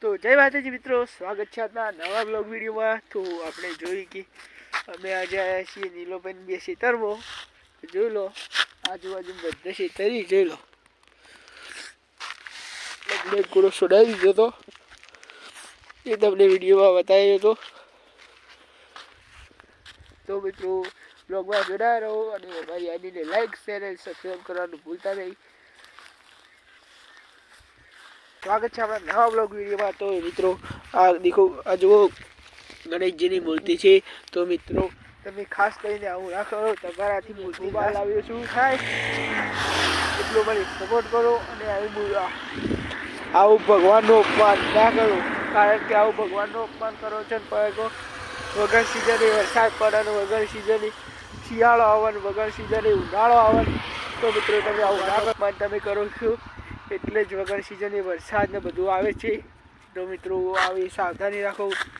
તો જય માતાજી મિત્રો, સ્વાગત છે આપણા નવા બ્લોગ વિડીયોમાં। તો આપણે જોઈ કે અમે આજે આવ્યા છીએ નીલોબેન બે ખેતરમાં। જોઈ લો, આજુબાજુ બધા ખેતરી જોઈ લો, બ્લેક ગોળો છોડાવી દીધો હતો એ તમને વિડીયોમાં બતાવ્યો હતો। તો મિત્રો બ્લોગમાં જોડાયા રહો અને અમારી આઈડીને લાઈક શેર અને સબસ્ક્રાઈબ કરવાનું ભૂલતા નહીં। स्वागत है अपना नवा ब्लॉग वीडियो में। तो मित्रों आ देखो, आ जो गणेश जी की मूर्ति है, तो मित्रों तब खास कर आવું ना करो, તમારાથી મૂર્તિ બહાર લાવ્યો છું થાય એટલો મને સપોર્ટ કરો અને આવું ભગવાનનો અપમાન ના કરો, કારણ કે આવું ભગવાનનો અપમાન કરો છો ને વગર સિઝને વરસાદ પડે ને વગર સિઝને શિયાળો આવે ને વગર સિઝને ઉનાળો આવે, તો મિત્રો તમે આવું અપમાન તમે કરો છો। એટલે જ વગર સિઝને વરસાદ ને બધું આવે છે, તો મિત્રો આવી સાવધાની રાખો।